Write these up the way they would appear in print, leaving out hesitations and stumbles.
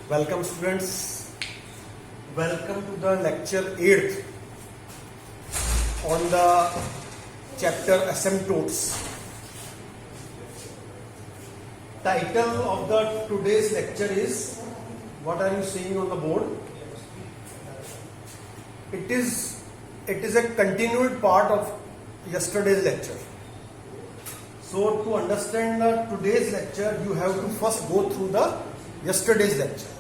Welcome students, welcome to the lecture 8th on the chapter asymptotes. Title of the today's lecture is, what are you seeing on the board? It is a continued part of yesterday's lecture. So to understand today's lecture, you have to first go through the yesterday's lecture.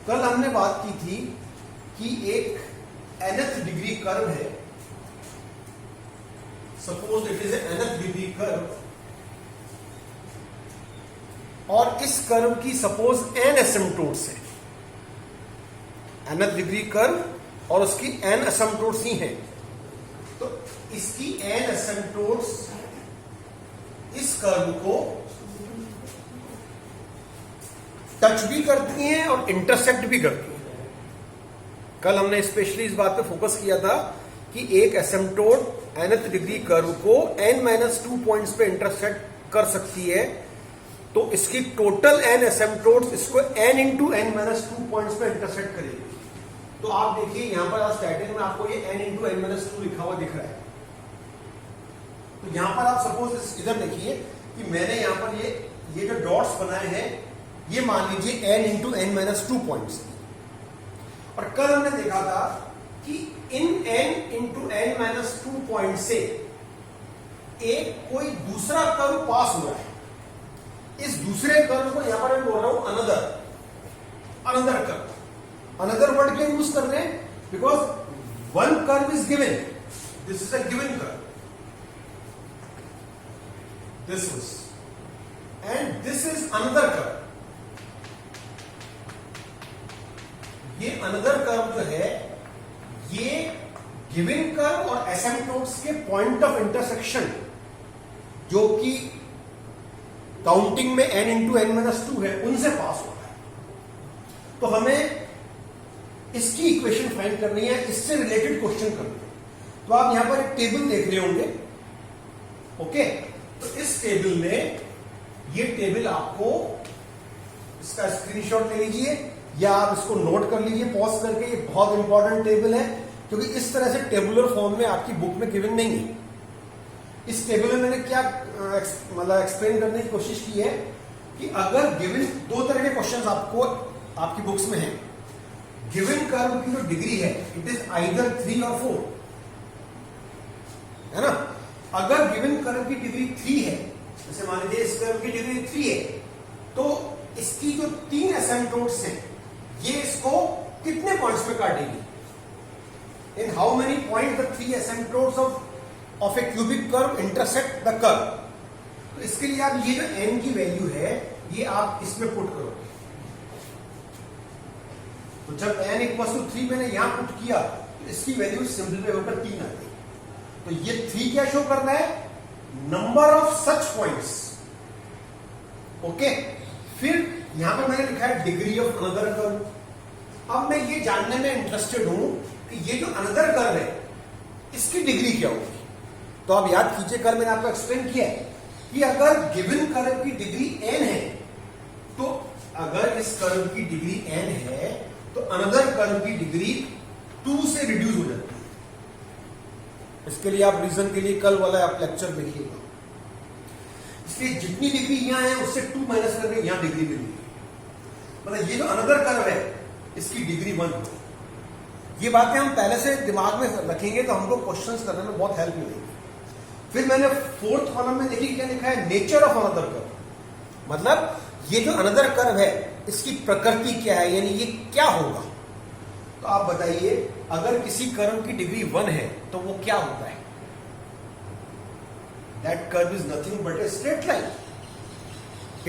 कल हमने बात की थी कि एक nth degree curve है. Suppose it is nth degree curve और इस कर्व की सपोज n एसिम्पटोट्स है. nth डिग्री कर्व और उसकी n एसिम्पटोट्स ही हैं. तो इसकी n एसिम्पटोट्स इस कर्व को टच भी करती हैं और इंटरसेक्ट भी करती हैं. कल हमने स्पेशली इस बात पे फोकस किया था कि एक एसिम्पटोट nth डिग्री कर्व को n-2 पॉइंट्स पे इंटरसेक्ट कर सकती है. तो इसकी टोटल n एसिम्पटोट्स इसको n इंटू n-2 पॉइंट्स पे इंटरसेक्ट करेगी. तो आप देखिए यहां पर स्टार्टिंग में आपको ये n इंटू n-2 लिखा हुआ दिख रहा है. तो यहां पर आप सपोज इधर देखिए कि मैंने यहां पर ये जो डॉट्स बनाए हैं, ये मान लीजिए n इंटू n-2 पॉइंट्स. और कल हमने देखा था कि इन n इंटू n-2 पॉइंट से एक कोई दूसरा कर्व पास हो रहा है. इस दूसरे कर्व को यहां पर मैं बोल रहा हूं अनदर कर्व. अनदर वर्ड क्यों यूज कर रहे हैं? Because one curve is given. This is a given curve. This is and this is another curve. ये अनदर कर्व जो है, ये गिवन कर्व और एसिम्पटोट्स के पॉइंट ऑफ इंटरसेक्शन जो कि काउंटिंग में n इंटू n-2 है, उनसे पास होता है. तो हमें इसकी इक्वेशन फाइंड करनी है, इससे रिलेटेड क्वेश्चन करना है. तो आप यहां पर एक टेबल देख रहे होंगे. ओके, तो इस टेबल में, ये टेबल आपको इसका स्क्रीनशॉट ले लीजिए या आप इसको नोट कर लीजिए पॉज करके. ये बहुत इंपॉर्टेंट टेबल है क्योंकि इस तरह से टेबुलर फॉर्म में आपकी बुक में गिवन नहीं है. इस टेबल में मैंने क्या मतलब एक्सप्लेन करने की कोशिश की है कि अगर गिवन दो तरह के क्वेश्चंस आपको आपकी बुक्स में है. गिवन कर्व की जो डिग्री है, इट इज आइदर 3 और 4, है ना. अगर गिवन कर्व की डिग्री 3 है, जैसे मान लीजिए इस कर्व की डिग्री 3 है, तो इसकी जो 3 एसिम्पटोट्स हैं, ये इसको कितने पॉइंट्स पे काटेगी? In how many point the 3 asymptotes of a cubic curve intersect the curve. तो इसके लिए आप ये जो n की वैल्यू है, ये आप इसमें पुट करोगे. तो जब n इक्वल टू 3 मैंने यहां पुट किया, तो इसकी वैल्यू सिंपलीफाई होकर 3 आ गई. तो ये 3 क्या शो कर रहा है? Number of such points. Okay, फिर यहां पर मैंने लिखा है डिग्री ऑफ अनदर कर्व. अब मैं ये जानने में इंटरेस्टेड हूं कि ये जो अनदर कर्व है, इसकी डिग्री क्या होगी. तो आप याद कीजिए, कल मैंने आपको एक्सप्लेन किया है कि अगर गिवन कर्व की डिग्री n है, तो अगर इस कर्व की डिग्री n है, तो अनदर कर्व की डिग्री 2 से रिड्यूस हो जाती है. इसके लिए आप रीजन के लिए कल वाला आप लेक्चर देखिएगा. इसलिए जितनी डिग्री यहां है, उससे 2 माइनस करके यहां डिग्री मिलेगी. मतलब ये जो अनदर कर्व है, इसकी डिग्री 1 होगी. ये बातें हम पहले से दिमाग में रखेंगे तो हमको क्वेश्चंस करने में बहुत हेल्प मिलेगी. फिर मैंने 4th कॉलम में देखिए क्या लिखा है, नेचर ऑफ अनदर कर्व. मतलब ये जो अनदर कर्व है, इसकी प्रकृति क्या है, यानी ये क्या होगा. तो आप बताइए, अगर किसी कर्व की डिग्री 1 है, तो वो क्या होता है? That curve is nothing but a straight line.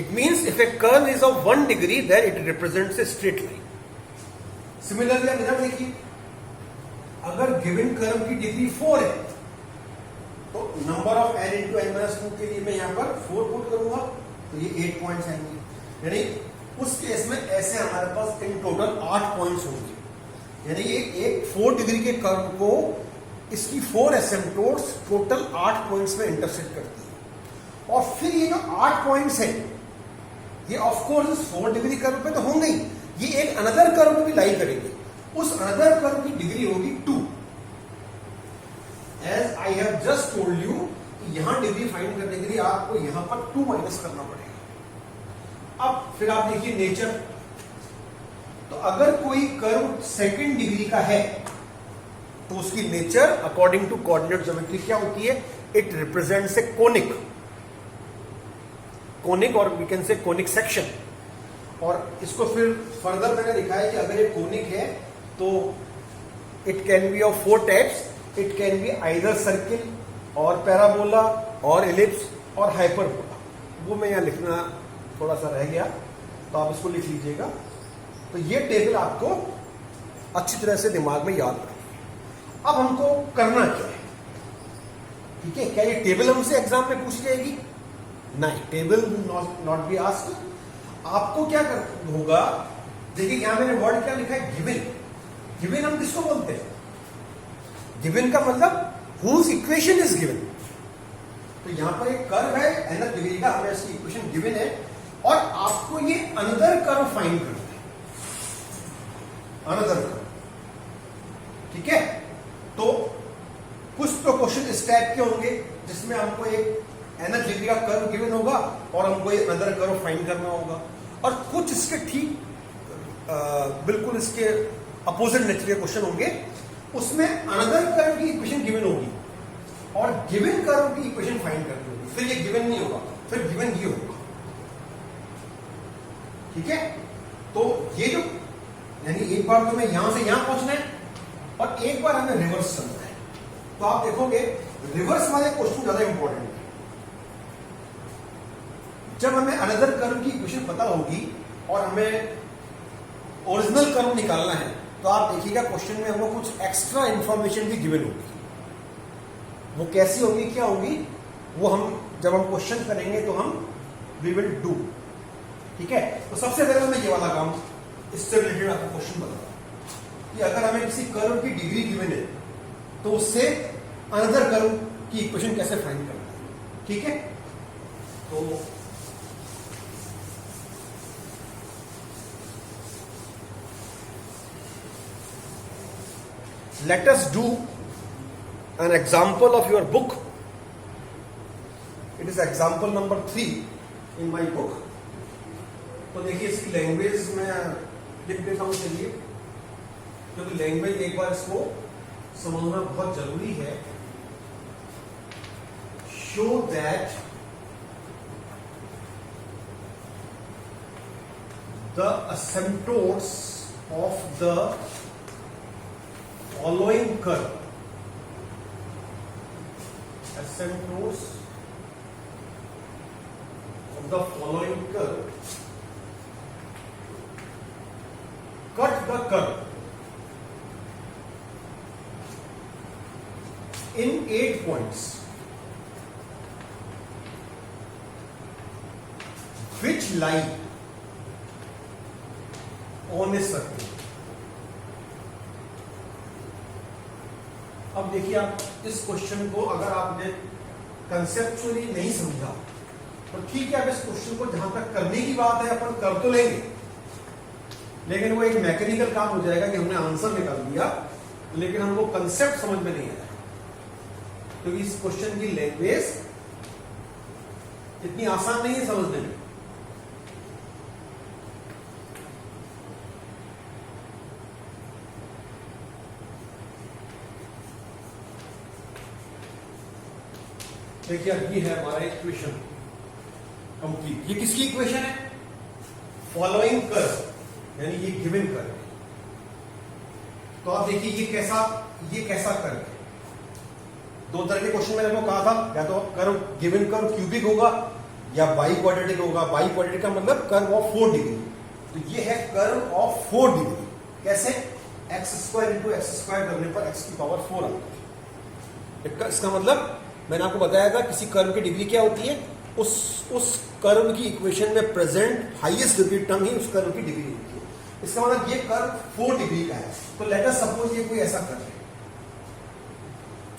It means if a curve is of 1 degree, then it represents a straight line. Similarly, आप इधर देखिए, अगर गिवन कर्व की डिग्री 4 है, तो number of n into n-2 के लिए मैं यहां पर 4 पुट करूंगा, तो ये 8 पॉइंट्स आएंगे. यानी उस केस में ऐसे हमारे पास इन टोटल 8 पॉइंट्स होंगे. यानी एक 4 डिग्री के कर्व को इसकी 4 एसिम्पटोट्स टोटल 8 पॉइंट्स में इंटरसेक्ट करती है. और फिर ये जो 8 पॉइंट्स हैं, ये ऑफ कोर्स 4 डिग्री कर्व पे तो होंगे ही, ये एक अनदर कर्व को भी लाई करेंगे, उस अनदर कर्व की डिग्री होगी 2। As I have just told you, यहां डिग्री फाइंड करने के लिए आपको यहां पर 2 माइनस करना पड़ेगा। अब फिर आप देखिए नेचर, तो अगर कोई कर्व सेकंड डिग्री का है तो उसकी nature according to coordinate geometry क्या होती है? It represents a conic, conic और we can say conic section. और इसको फिर फर्दर मैंने लिखा है कि अगर ये कोनिक है तो it can be of 4 types. It can be either circle और पैराबोला और एलिप्स और हाइपरबोला। वो मैं यहां लिखना थोड़ा सा रह गया, तो आप इसको लिख लीजिएगा। तो ये टेबल आपको अच्छी तरह से दिमाग में याद रखिए। अब हमको करना क्या है, ठीक है? क्या ये टेबल हमसे एग्जाम में पूछ जाएगी? नहीं, टेबल नॉट बी आस्क्ड। आपको क्या कर होगा, देखिए यहां मैंने वर्ड क्या लिखा है? गिवन। गिवन हम किसको बोलते हैं? गिवन का मतलब हुज इक्वेशन इज गिवन। तो यहां पर एक कर्व है nth डिग्री का, हमें इसकी इक्वेशन गिवन है और आपको ये अनदर कर्व फाइंड करना है, अनदर कर्व, ठीक है? तो कुछ तो क्वेश्चन इस टाइप के होंगे जिसमें हमको एक nth डिग्री का कर्व गिवन होगा और हमको एक अनदर कर्व फाइंड करना होगा, और कुछ इसके ठीक बिल्कुल इसके अपोजिट नेचर के क्वेश्चन होंगे, उसमें अनदर कर्व की इक्वेशन गिवन होगी और गिवन कर्व की इक्वेशन फाइंड करनी होगी। फिर ये गिवन नहीं होगा, फिर गिवन ये होगा, ठीक है? तो ये जो यानी एक बार तुम्हें यहां से यहां पहुंचना है और एक बार हमें रिवर्स चलना है। तो आप देखोगे रिवर्स वाले क्वेश्चन ज्यादा इंपॉर्टेंट है। जब हमें अनदर कर्व की इक्वेशन पता होगी और हमें ओरिजिनल कर्व निकालना है, तो आप देखिएगा क्वेश्चन में हमको कुछ एक्स्ट्रा इंफॉर्मेशन भी गिवन होगी। वो कैसी होगी, क्या होगी, वो हम जब हम क्वेश्चन करेंगे तो हम वी विल डू, ठीक है? तो सबसे पहले मैं ये वाला काम इससे रिलेटेड आपको क्वेश्चन बताऊं कि अगर हमें किसी कर्व की डिग्री गिवन है तो उससे अनदर कर्व की इक्वेशन कैसे फाइंड करना है, ठीक है? तो let us do an example of your book. It is example number 3 in my book. तो देखिए इसकी लैंग्वेज में लिख देता हूं, चलिए, क्योंकि लैंग्वेज एक बार इसको समझना बहुत जरूरी है। Show that the asymptotes of the following curve, asymptotes of the following curve, cut the curve in 8 points, which lie on a circle. अब देखिए, आप इस क्वेश्चन को अगर आपने कंसेप्चुअली नहीं समझा तो ठीक है, अब इस क्वेश्चन को जहां तक करने की बात है अपन कर तो लेंगे, लेकिन वो एक मैकेनिकल काम हो जाएगा कि हमने आंसर निकाल दिया, लेकिन हमको कंसेप्ट समझ में नहीं आया, क्योंकि इस क्वेश्चन की लैंग्वेज इतनी आसान नहीं है समझने में। देखिए, ये है हमारा इक्वेशन कंप्लीट। ये किसकी इक्वेशन है? फॉलोइंग कर्व, यानी ये गिवन कर्व। तो आप देखिए ये कैसा कर्व है। 2 तरह के क्वेश्चन मैंने आपको कहा था, या तो कर्व गिवन कर्व क्यूबिक होगा या बाई क्वाड्रेटिक होगा। बाई क्वाड्रेटिक का मतलब कर्व ऑफ 4 डिग्री। तो ये है कर्व ऑफ 4 डिग्री। कैसे? x² इंटू x² करने पर x की पावर 4 आता है। इसका मतलब मैंने आपको बताया था किसी कर्व की डिग्री क्या होती है, उस कर्व की इक्वेशन में प्रेजेंट हाईएस्ट डिग्री टर्म ही उस कर्व की डिग्री होती है। इसका मतलब ये कर्व 4 डिग्री का है। तो लेट अस सपोज ये कोई ऐसा कर्व है।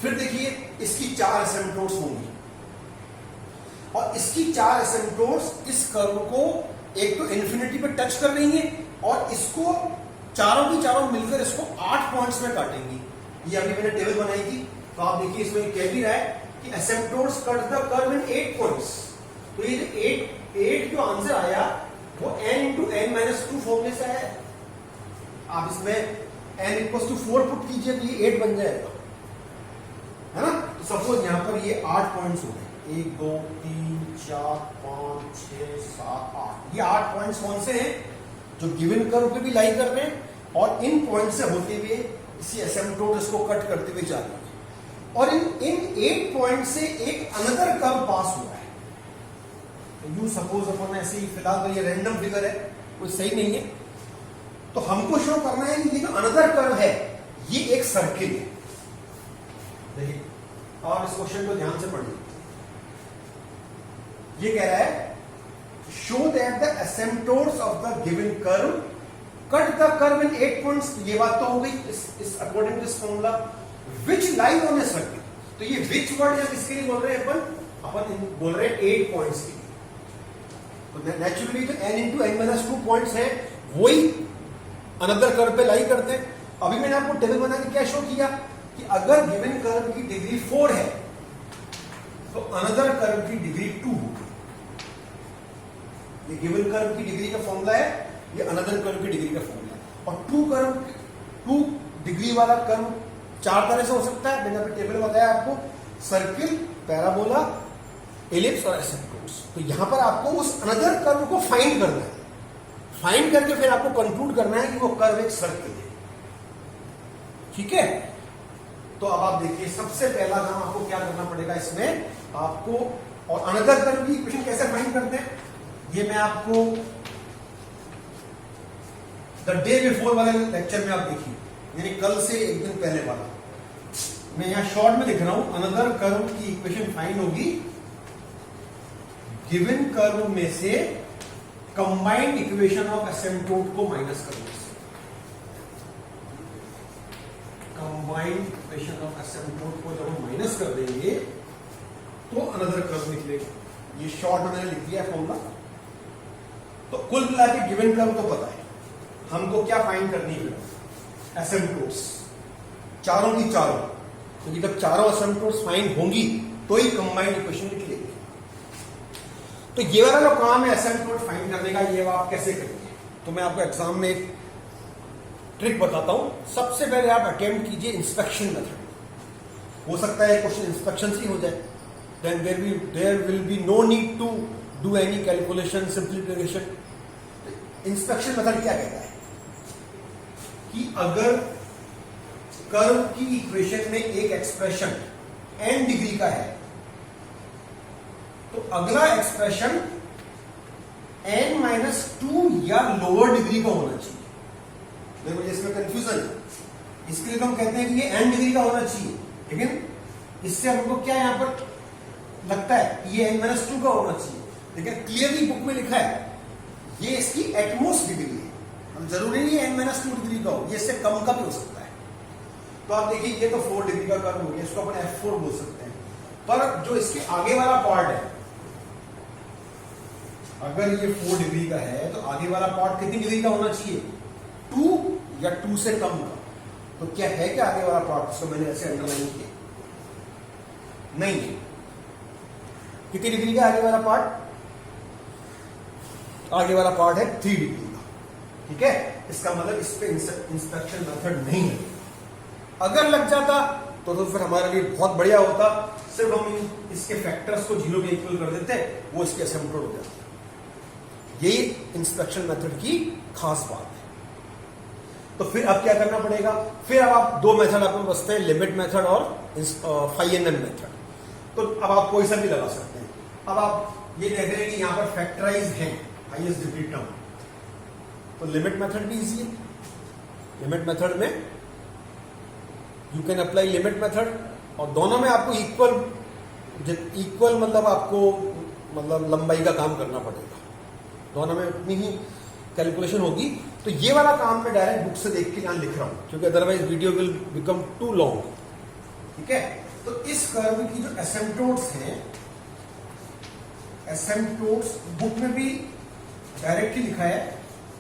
फिर देखिए इसकी 4 एसिम्पटोट्स होंगी और इसकी 4 एसिम्पटोट्स इस कर्व को एक तो इन्फिनिटी पे टच कर रही है और इसको चारों की चारों मिलकर इसको 8 पॉइंट्स में काटेंगी। ये अभी मैंने टेबल बनाई थी, तो आप देखिए इसमें कह भी रहा है कि asymptotes cut the curve in 8 points. तो ये जो 8 जो आंसर आया वो n इंटू n माइनस 2 फॉर्मूले से आया। आप इसमें n इक्वल टू 4 पुट कीजिए तो ये 8 बन जाएगा, है ना। तो सपोज यहां पर ये 8 पॉइंट्स हो गए, 1 2 3 4 5 6 7 8। ये 8 पॉइंट्स कौन से हैं जो गिवन कर्व पे भी लाई कर रहे हैं और इन पॉइंट से होते हुए इसी एसिम्प्टोट इसको कट करते हुए जा रहे हैं। और इन 8 पॉइंट से एक अनदर कर्व पास हुआ है। तो यू सपोज अपन ऐसे ही, फिलहाल तो ये रैंडम फिगर है, कोई सही नहीं है। तो हमको शो करना है कि ये जो अनदर कर्व है ये एक सर्किल है। देखिए और इस क्वेश्चन को ध्यान से पढ़िए। ये कह रहा है show that the asymptotes of the given curve cut the curve in 8 points. ये बात तो हो गई इस according to this formula which lie on a circle. तो ये विच वर्ड या किसके लिए बोल रहे हैं अपन बोल रहे हैं 8 पॉइंट्स के लिए। तो नेचुरली जो n into n minus 2 points है वही अनदर कर्व पे लाई करते हैं। अभी मैंने आपको टेबल बना के क्या शो किया कि अगर गिवन कर्व की डिग्री 4 है तो अनदर कर्व की डिग्री 2 होगी। ये गिवन कर्व की डिग्री का फॉर्मूला है, ये अनदर कर्व की डिग्री का फॉर्मूला है। और 2 डिग्री वाला कर्व 4 तरह से हो सकता है। मैंने अभी टेबल बताया आपको, सर्किल, पैराबोला, एलिप्स और एसिम्प्टोट्स। तो यहां पर आपको उस अनदर कर्व को फाइंड करना है। फाइंड करके फिर आपको कंक्लूड करना है कि वो कर्व एक सर्किल है। ठीक है, तो अब आप देखिए सबसे पहला काम आपको क्या करना पड़ेगा इसमें आपको। और अनदर कर्व की इक्वेशन कैसे फाइंड करते हैं ये मैं आपको द डे बिफोर वाले लेक्चर में आप देखिए, यानी कल से एक दिन पहले वाला। मैं यहां शॉर्ट में लिख रहा हूं, अनदर कर्व की इक्वेशन फाइंड होगी गिवन कर्व में से कंबाइंड इक्वेशन ऑफ एसिम्प्टोट को माइनस करने से। कंबाइंड इक्वेशन ऑफ एसिम्प्टोट को जब हम माइनस कर देंगे तो अनदर कर्व निकलेगा। ये शॉर्ट में मैंने लिख दिया फॉर्मूला। तो कुल मिला के गिवन कर्व तो पता है, हमको क्या फाइंड करनी है, एसिम्प्टोट्स चारों की चारों। क्योंकि जब चारों एसिम्प्टोट्स फाइंड होंगी तो ही कंबाइंड इक्वेशन निकलेगी। तो ये वाला जो काम है एसिम्प्टोट फाइंड करने का, ये आप कैसे करेंगे तो मैं आपको एग्जाम में एक ट्रिक बताता हूं। सबसे पहले आप अटेम्प्ट कीजिए इंस्पेक्शन मेथड। हो सकता है क्वेश्चन इंस्पेक्शन से ही हो जाए, then there will be no need to do any calculation, simplification. Inspection method क्या कहता है कि अगर कर्व की इक्वेशन में एक एक्सप्रेशन n डिग्री का है तो अगला एक्सप्रेशन n माइनस 2 या लोअर डिग्री का होना चाहिए। देखो इसमें कंफ्यूजन है, इसके लिए तो हम कहते हैं कि ये n डिग्री का होना चाहिए, लेकिन इससे हमको क्या यहां पर लगता है कि ये n माइनस 2 का होना चाहिए। लेकिन क्लियरली बुक में लिखा है ये इसकी एटमोस्ट डिग्री है, हम जरूरी नहीं n माइनस 2 डिग्री का हो, ये इससे कम का भी हो सकता है। तो आप देखिए ये तो 4 डिग्री का कर्व हो गया, इसको अपन F4 बोल सकते हैं। पर जो इसके आगे वाला पार्ट है, अगर ये 4 डिग्री का है तो आगे वाला पार्ट कितनी डिग्री का होना चाहिए, 2 या 2 से कम का। तो क्या है क्या आगे वाला पार्ट, इसको मैंने ऐसे अंडरलाइन किया नहीं है। कितनी डिग्री का आगे वाला पार्ट, आगे वाला पार्ट है 3 डिग्री का। ठीक है, इसका मतलब इस पे इंस्पेक्शन मेथड नहीं है। अगर लग जाता तो फिर हमारे लिए बहुत बढ़िया होता, सिर्फ हम इसके फैक्टर्स को 0 के इक्वल कर देते, वो इसके एसिम्प्टोट हो जाते। यही इंस्पेक्शन मेथड की खास बात है। तो फिर अब क्या करना पड़ेगा, फिर अब आप 2 मेथड आपको बचते हैं, लिमिट मेथड और फाइनल मेथड। तो अब आप कोई सा भी लगा सकते हैं। अब आप ये देख रहे हैं कि यहां पर फैक्टराइज है हाईएस्ट डिग्री टर्म, तो लिमिट मेथड भी इजी है। लिमिट मेथड में you can apply limit method, और दोनों में आपको इक्वल मतलब आपको मतलब लंबाई का काम करना पड़ेगा, दोनों में उतनी ही कैलकुलेशन होगी। तो ये वाला काम मैं डायरेक्ट बुक से देख के यहां लिख रहा हूं, क्योंकि otherwise video will become too long. ठीक है, तो इस कर्व की जो एसिम्प्टोट्स हैं, एसिम्प्टोट्स बुक में भी डायरेक्टली लिखा है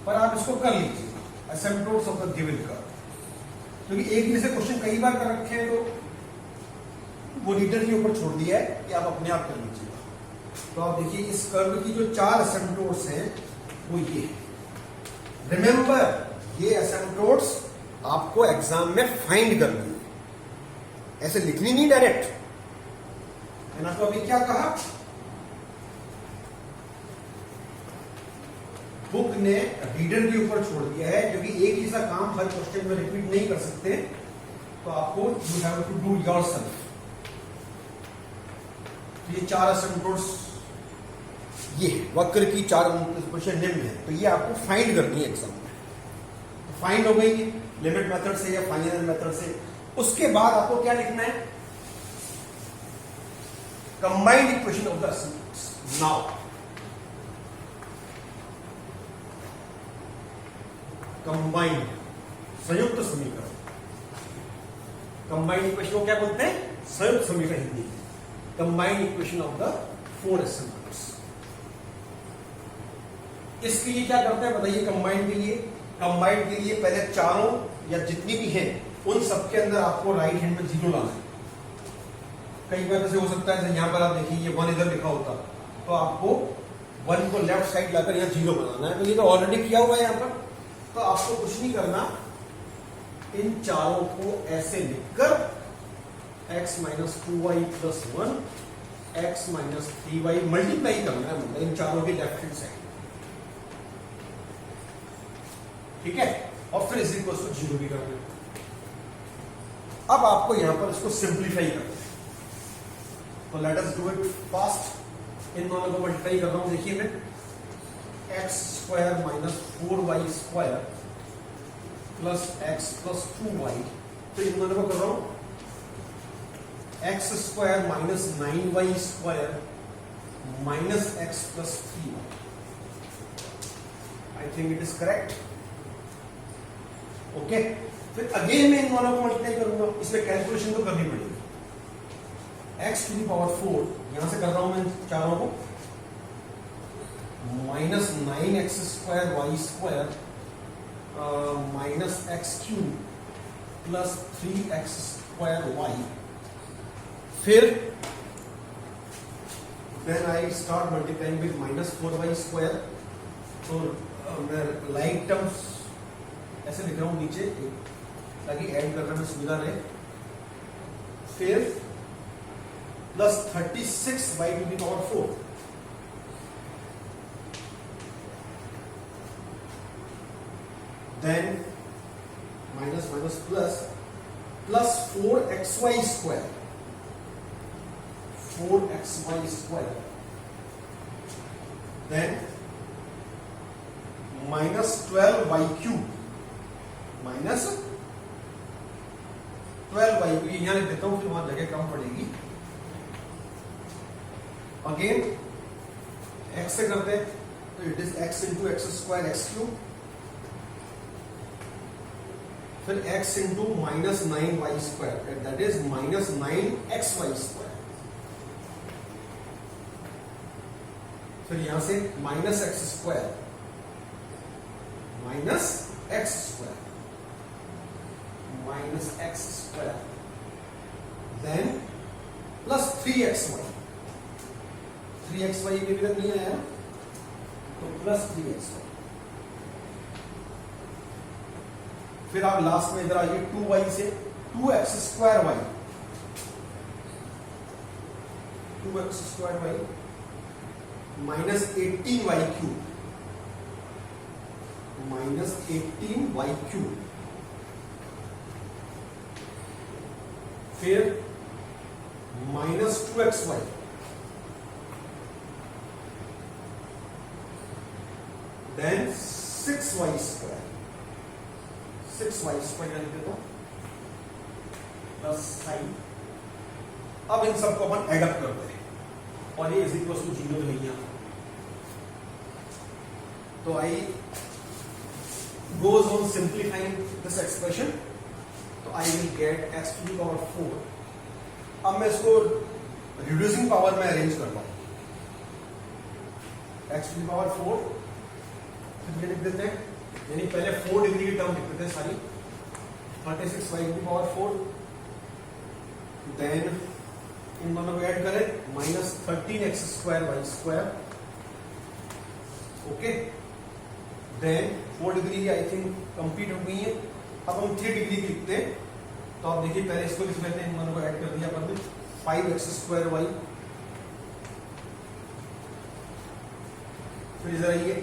पर आप इसको कर लीजिए एसिम्पटोट्स ऑफ द गिवन कर्व, क्योंकि एक जैसे क्वेश्चन कई बार कर रखे हैं तो वो रीडर के ऊपर छोड़ दिया है कि आप अपने आप कर लीजिएगा। तो आप देखिए इस कर्व की जो 4 एसिम्पटोट्स हैं वो ये है। रिमेंबर ये एसिम्पटोट्स आपको एग्जाम में फाइंड करनी है, ऐसे लिखनी नहीं डायरेक्ट। मैंने आपको अभी क्या कहा, बुक ने रीडर के ऊपर छोड़ दिया है, क्योंकि एक ही सा काम हर क्वेश्चन में रिपीट नहीं कर सकते, तो आपको you have to do yourself. ये 4 एसिम्पटोट्स ये वक्र की 4 क्वेश्चन निम्न है, तो ये आपको फाइंड करनी है एग्जाम में। तो फाइंड हो गई लिमिट मेथड से या फाइनल मेथड से। उसके बाद आपको क्या लिखना है, combined equation of the asymptotes. Now combined संयुक्त समीकरण, कंबाइंड इक्वेशन को क्या बोलते हैं, संयुक्त समीकरण Hindi. Combined equation of the 4 एसिम्पटोट्स। इसके लिए क्या करते हैं बताइए, कंबाइंड के लिए पहले चारों या जितनी भी हैं उन सबके अंदर आपको राइट हैंड में 0 लाना है। कई बार ऐसे हो सकता है, यहां पर आप देखिए ये 1 इधर लिखा होता, तो आपको 1 को लेफ्ट साइड लाकर यहां 0 बनाना है, तो ये तो ऑलरेडी किया हुआ है यहां पर। तो आपको कुछ नहीं करना, इन चारों को ऐसे लिखकर x minus 2y plus 1 x minus 3y multiply करना है, मतलब इन चारों की लेफ्ट हैंड साइड, ठीक है। और फिर इसी को 0 भी करना है। अब आपको यहां पर इसको सिंप्लीफाई करना है, तो let us do it fast. इन दोनों को मल्टीप्लाई कर रहा हूं, देखिए मैं x square minus 4y square plus x plus 2y, तो इन दोनों को कर रहा हूं x square minus 9y square minus x plus 3y। I think it is correct, okay. फिर अगेन मैं इन दोनों को मल्टीप्लाई करूंगा, इसमें कैलकुलेशन तो करनी पड़ेगी। x टू द पावर 4 यहां से कर रहा हूं मैं चारों को, minus 9x square y square minus x cube plus 3x square y. फिर then I start multiplying with minus 4y square, तो मैं लाइक टर्म्स ऐसे लिख रहा हूं नीचे ताकि ऐड करने में सुविधा रहे। फिर plus 36y to the power 4, then minus minus plus 4xy square, 4xy square, then minus 12y cube, minus 12y, यहां लिख देता हूं, फिर वहां जगह कम पड़ेगी। अगेन x से करते हैं, तो it is x into x square x cube, फिर x into minus 9y square, that is minus 9xy square. फिर यहां से minus x square minus x square minus x square, then plus 3xy, 3xy भी नहीं आया तो plus 3xy। फिर आप लास्ट में इधर आइए 2y से 2x square y, 2x square y minus 18y cube, minus 18y cube. फिर minus 2xy, then 6y square, 6y square लिख देता हूं प्लस साइन। अब इन सबको अपन एडअप करते हैं और ये इज इक्वल टू 0 नहीं आता, तो आई goes on simplifying this expression, तो I will get x to the power 4। अब मैं इसको रिड्यूसिंग पावर में अरेंज करता हूं, x to the power 4, फिर लिख देते हैं यानी पहले 4 डिग्री की टर्म लिखते थे सारी, 36y⁴, देन इन दोनों को ऐड करें -13x²y², okay, then 4 degree I think complete हो गई है। अब हम 3 डिग्री की लिखते हैं, तो आप देखिए पहले इसको लिख लेते हैं, इन दोनों को ऐड कर दिया अपन ने 5x²y, फिर इधर आइए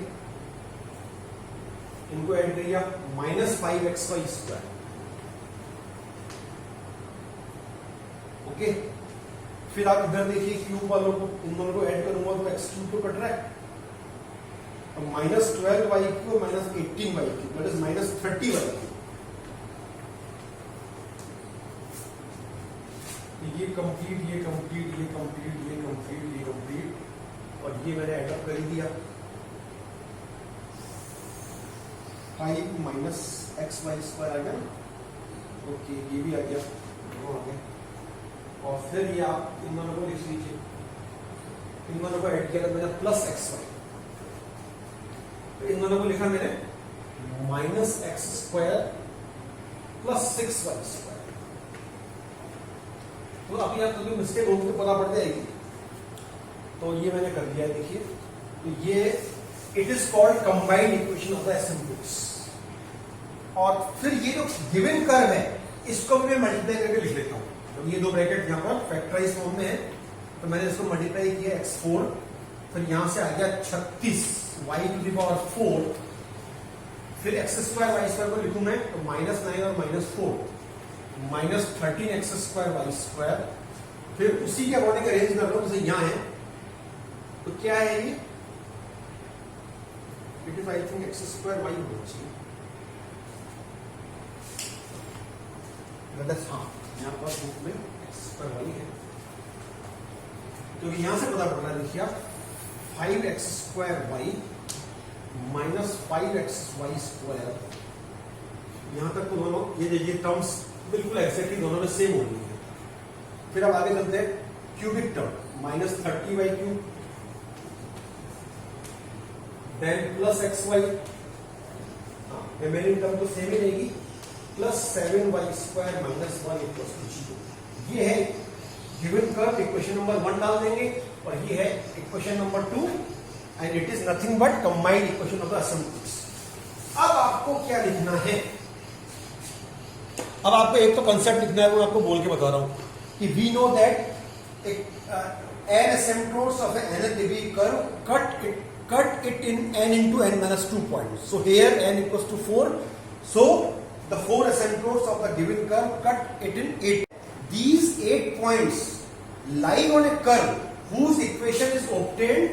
इनको ऐड करिए -5xy², ओके, फिर आप इधर देखिए क्यूब वालों को, इन दोनों को ऐड करूंगा तो x³ तो कट रहा है, अब -12y³ -18y³ that is -30y³, ये कंप्लीट, ये कंप्लीट, ये कंप्लीट, ये कंप्लीट, ये कंप्लीट, और ये मैंने एडअप कर दिया 5 - xy² आ गया, ओके, ये भी आ गया, दोनों आ गए, और फिर ये आप इन दोनों को लिख लीजिए, इन दोनों को ऐड किया मैंने +xy, तो इन दोनों को लिखा मैंने -x² +6y², तो अब यहाँ तो मिस्टेक होगी तो पता पड़ जाएगी, तो ये मैंने कर दिया है, देखिए, तो ये it is called combined equation of the asymptotes. और फिर ये जो गिवन कर्व है इसको मैं मल्टीप्लाई करके लिख लेता हूँ, तो ये दो ब्रैकेट यहाँ पर फैक्टराइज फॉर्म में है, तो मैंने इसको मल्टीप्लाई किया x4, फिर यहां से आ गया 36y⁴, फिर x²y² को लिखूं मैं तो -9 और -4 -13x²y², फिर उसी के अकॉर्डिंग अरेंज कर लो, जैसे यहां है तो क्या है ये, it is I think x²y होना चाहिए, हाँ यहाँ पर बुक में x² है, तो यहां से पता पड़ रहा है, देखिए आप 5x²y -5xy², यहां तक तो दोनों ये टर्म्स बिल्कुल एक्जैक्टली दोनों में सेम हो रही है। फिर अब आगे चलते हैं, cubic term -30y³, then +xy, remaining term तो सेम ही रहेगी, +7y² -1 = 0। ये है गिवन कर्व, इक्वेशन नंबर 1 डाल देंगे, और ये है equation number 2, and it is nothing but combined equation of the asymptotes. अब आपको क्या लिखना है, अब आपको एक तो कंसेप्ट लिखना है, वो आपको बोल के बता रहा हूं कि we know that n asymptotes of n degree curve cut it in n into n minus 2 points. So here n equals to 4. So the 4 asymptotes of the given curve cut it in 8. These 8 points lie on a curve whose equation is obtained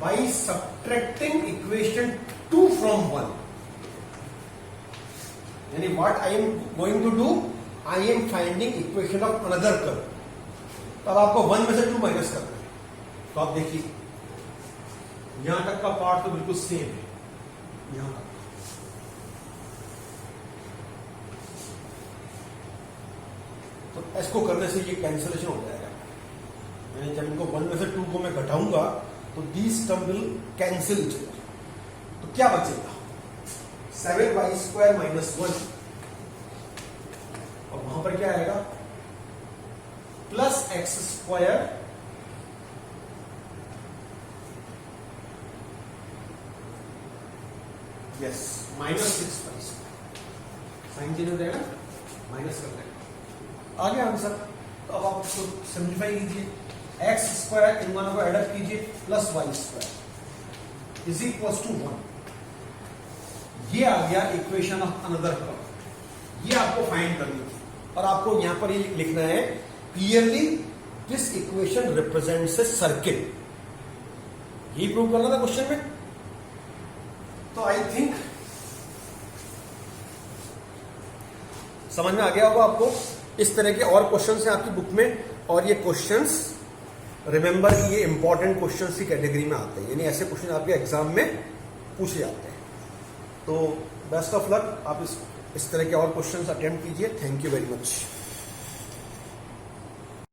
by subtracting equation 2 from 1. Yani what I am going to do, I am finding equation of another curve. तब आपको 1 में से 2 minus करना है, तो आप देखिए यहां तक का पार्ट तो बिल्कुल सेम है, यहां तक, तो इसको करने से ये कैंसिलेशन हो जाएगा, यानी जब इनको 1 में से 2 को मैं घटाऊंगा तो these term will cancel each other, तो क्या बचेगा 7y² -1, और वहां पर क्या आएगा +x², yes -6y², sign change हो जाएगा, माइनस कर देगा, आ गया आंसर। तो अब आप इसको सिंप्लीफाई कीजिए, x² इन दोनों को एडअप कीजिए +y² इज इक्वल टू 1, ये आ गया इक्वेशन ऑफ अनदर कर्व, ये आपको फाइंड करनी थी, और आपको यहां पर ये लिखना है clearly this equation represents a circle, यही प्रूव करना था क्वेश्चन में। तो आई थिंक समझ में आ गया होगा आपको। इस तरह के और क्वेश्चंस हैं आपकी बुक में, और ये क्वेश्चंस रिमेंबर ये इंपॉर्टेंट क्वेश्चंस की कैटेगरी में आते हैं, यानी ऐसे क्वेश्चन आपके एग्जाम में पूछे जाते हैं। तो बेस्ट ऑफ लक, आप इस तरह के और क्वेश्चंस अटेम्प्ट कीजिए। Thank you very much.